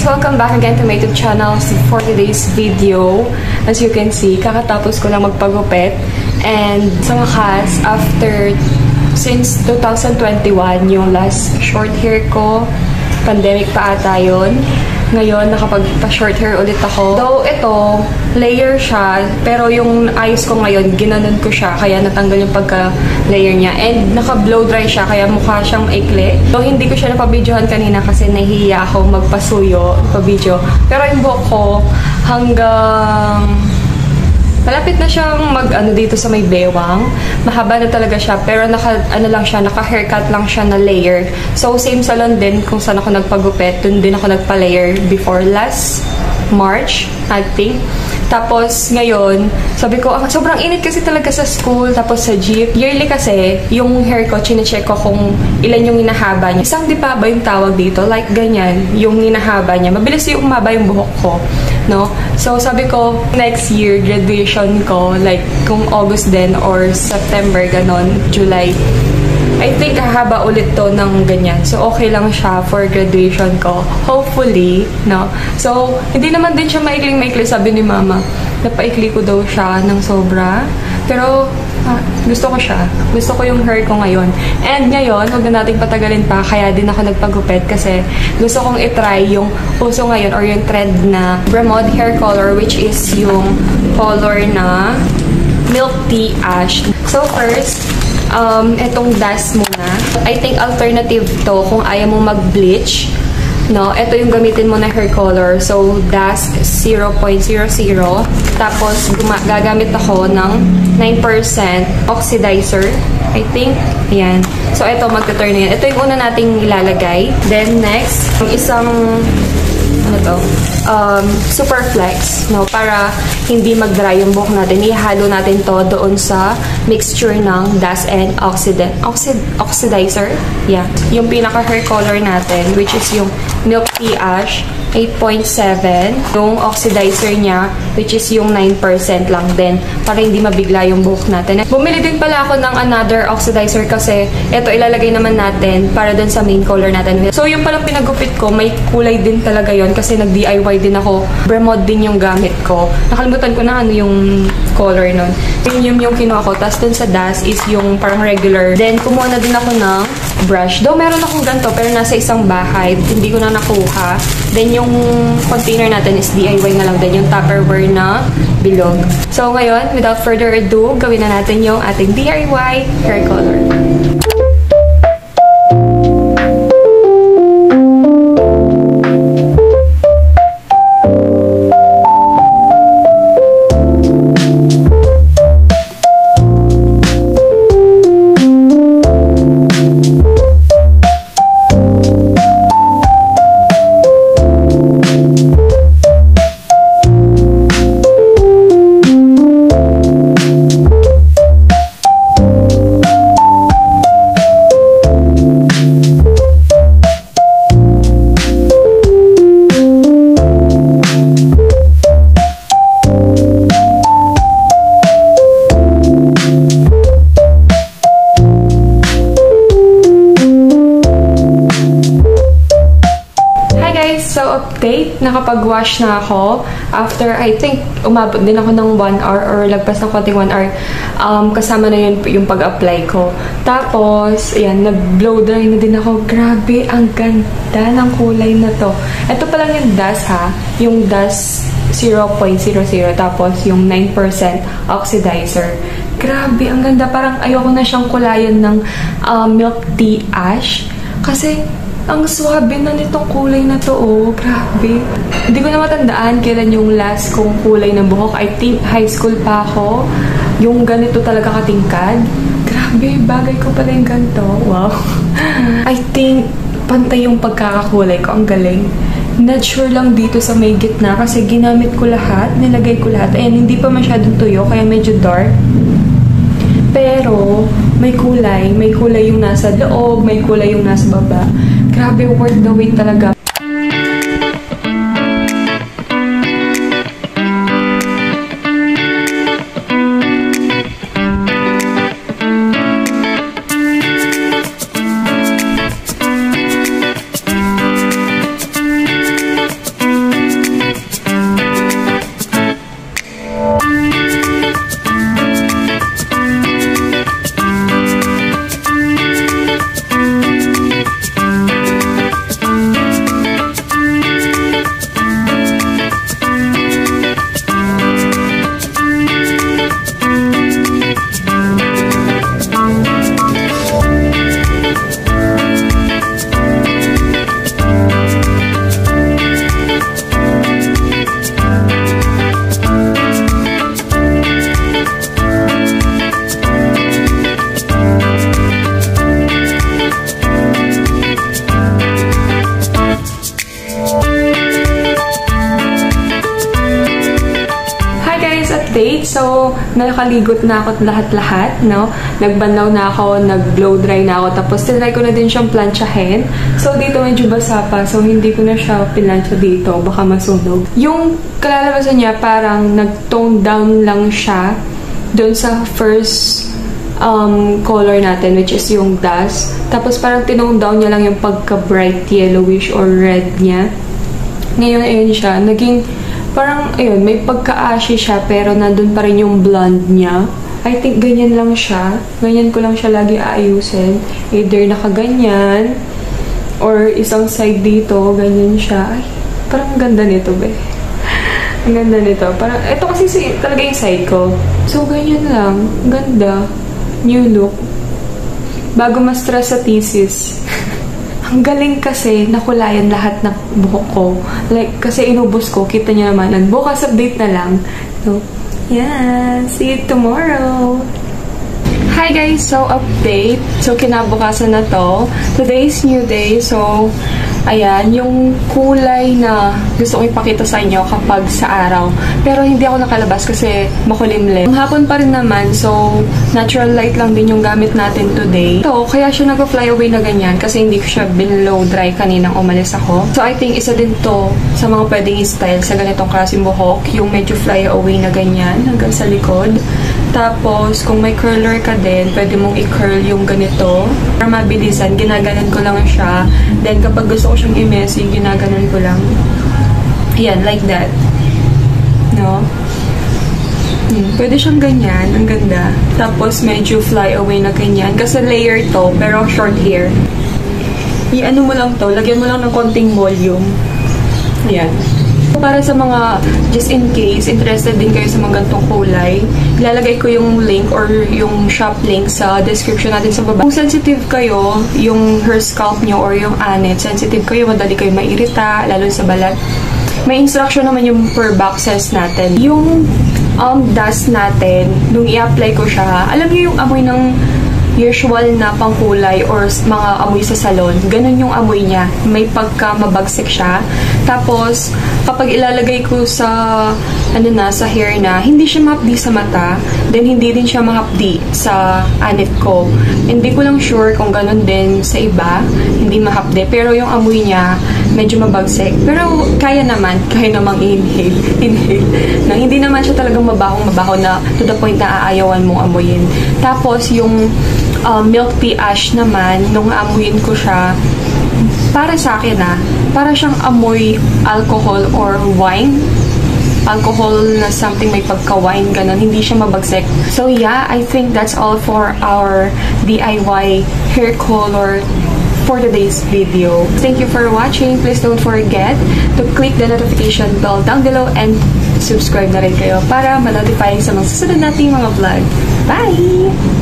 Welcome back again to my YouTube channel. For today's video, as you can see, kakatapos ko lang magpagupit. And sa wakas, since 2021, yung last short hair ko, pandemic pa ata yun. Ngayon, nakapagpa-short hair ulit ako. Though ito, layer siya, pero yung ayos ko ngayon, ginanon ko siya, kaya natanggal yung pagka-layer niya. And naka-blow dry siya, kaya mukha siyang maikli. So, hindi ko siya napabidyohan kanina kasi nahihiya ako magpasuyo, pabidyo. Pero yung buhok ko, hanggang malapit na siyang dito sa may bewang. Mahaba na talaga siya, pero naka-haircut lang siya na layer. So, same salon din kung saan ako nagpagupit. Doon din ako nagpa-layer before last March, I think. Tapos, ngayon, sabi ko, sobrang init kasi talaga sa school, tapos sa jeep. Yearly kasi, yung hair ko, chinecheck ko kung ilan yung hinahaba niya. Isang dipa ba yung tawag dito? Like, ganyan, yung hinahaba niya. Mabilis yung umaba yung buhok ko. No? So, sabi ko, next year, graduation ko, like, kung August din or September, ganon, July, I think hahaba ulit to ng ganyan. So, okay lang siya for graduation ko. Hopefully, no? So, hindi naman din siya maikling-maikli, sabi ni Mama. Napaikli ko daw siya ng sobra. Pero, gusto ko siya. Gusto ko yung hair ko ngayon. And ngayon, huwag na natin patagalin pa, kaya din ako nagpagupit kasi gusto kong itry yung uso ngayon or yung trend na Bremod hair color, which is yung color na milk tea ash. So first, itong dust muna. I think alternative to kung ayaw mo mag-bleach. No, ito yung gamitin mo na hair color. So, dust 0.00. Tapos, gagamit ako ng 9% oxidizer. I think, ayan. So, ito, magta-turn na yan. Ito yung una nating ilalagay. Then, next, isang, super flex, no, para hindi mag-dry yung buhok natin. Ihalo natin to doon sa mixture ng dust and oxidizer. Yeah. Yung pinaka-hair color natin, which is yung milk tea ash, 8.7. Yung oxidizer niya, which is yung 9% lang din, para hindi mabigla yung buhok natin. Bumili din pala ako ng another oxidizer kasi ito ilalagay naman natin para dun sa main color natin. So, yung palang pinagupit ko, may kulay din talaga yon kasi nag-DIY din ako. Bremod din yung gamit ko. Nakalimutan ko na ano yung color nun. Premium yung kinuha ko. Tapos dun sa dust is yung parang regular. Then, kumuha na din ako ng brush. Though, meron akong ganito, pero nasa isang bahay. Hindi ko na nakuha. Then, yung container natin is DIY na lang din. Yung Tupperware na bilog. So, ngayon, without further ado, gawin na natin yung ating DIY hair color. So, update, nakapag-wash na ako. After, I think, umabot din ako ng 1 hour or lagpas ng konting 1 hour. Kasama na yun yung pag-apply ko. Tapos, ayan, nag-blow dry na din ako. Grabe, ang ganda ng kulay na to. Ito pa lang yung dust, ha? Yung dust 0.00. Tapos, yung 9% oxidizer. Grabe, ang ganda. Parang ayoko na siyang kulayan ng milk tea ash. Kasi, ang swabe na nitong kulay na to, oh. Grabe. Hindi ko na matandaan kailan yung last kong kulay ng buhok. I think high school pa ako. Yung ganito talaga katingkad. Grabe, bagay ko pala yung ganito. Wow. I think pantay yung pagkakakulay ko. Ang galing. Not sure lang dito sa may gitna kasi ginamit ko lahat. Nilagay ko lahat. Ayan, hindi pa masyadong tuyo kaya medyo dark. Pero, may kulay. May kulay yung nasa loob, may kulay yung nasa baba. Grabe, worth the wait talaga. nakaligot na ako lahat-lahat, no? Nagbanlaw na ako, nag-blow dry na ako, tapos tinry ko na din siyang planchahin. So, dito medyo basa pa, so hindi ko na siya pinlansya dito, baka masunog. Yung kalalabasan niya, parang nag-tone down lang siya doon sa first color natin, which is yung dust. Tapos parang tinone down niya lang yung pagka-bright yellowish or red niya. Ngayon, ayun siya. Naging, parang, ayun, may pagka-ashy siya, pero nandun pa rin yung blonde niya. I think ganyan lang siya. Ganyan ko lang siya lagi aayusin. Either nakaganyan, or isang side dito, ganyan siya. Ay, parang ganda nito, be. Ang ganda nito. Parang, ito kasi talaga yung side ko. So, ganyan lang. Ganda. New look. Bago ma-stress sa thesis. Ang galing kasi nakulayan lahat ng buhok ko. Like, kasi inubos ko. Kita niyo naman. And bukas update na lang. So, yeah. See you tomorrow. Hi guys! So, update. So, kinabukasan na to. Today's new day. So, ayan, yung kulay na gusto kong ipakita sa inyo kapag sa araw. Pero hindi ako nakalabas kasi makulimlim. Hapon pa rin naman, so natural light lang din yung gamit natin today. So, kaya siya nag-fly away na ganyan kasi hindi ko siya binlow dry kaninang umalis ako. So, I think isa din to sa mga pwedeng style sa ganitong klaseng buhok. Yung medyo fly away na ganyan hanggang sa likod. Tapos, kung may curler ka din, pwede mong i-curl yung ganito. Para mabilisan, ginaganan ko lang siya. Then, kapag gusto ko siyang i-messy, ginaganan ko lang. Ayan, like that. No? Pwede siyang ganyan. Ang ganda. Tapos, medyo fly away na ganyan. Kasi layer to, pero short hair. I-ano mo lang to. Lagyan mo lang ng konting volume. Ayan. Para sa mga, just in case, interested din kayo sa mga gantong kulay, ilalagay ko yung link or yung shop link sa description natin sa baba. Kung sensitive kayo, yung hair scalp nyo or yung anit, sensitive kayo, madali kayo mairita, lalo sa balat. May instruction naman yung per boxes natin. Yung dust natin, nung i-apply ko siya, alam niyo yung amoy ng usual na pangkulay or mga amoy sa salon, ganun yung amoy niya. May pagka mabagsik siya. Tapos, kapag ilalagay ko sa, sa hair na, hindi siya mahapdi sa mata, then hindi din siya mahapdi sa anit ko. Hindi ko lang sure kung ganun din sa iba, hindi mahapdi. Pero yung amoy niya, medyo mabagsik. Pero kaya namang i-inhale. Na hindi naman siya talagang mabahong-mabaho na to the point na aayawan mong amoyin. Tapos, yung milk tea ash naman, nung amuyin ko siya, para sa akin para siyang amoy alcohol or wine. Alcohol na something may pagka-wine, ganun. Hindi siya mabagsik. So yeah, I think that's all for our DIY hair color for today's video. Thank you for watching. Please don't forget to click the notification bell down below and subscribe na rin kayo para ma-notify sa mga susunod nating mga vlog. Bye!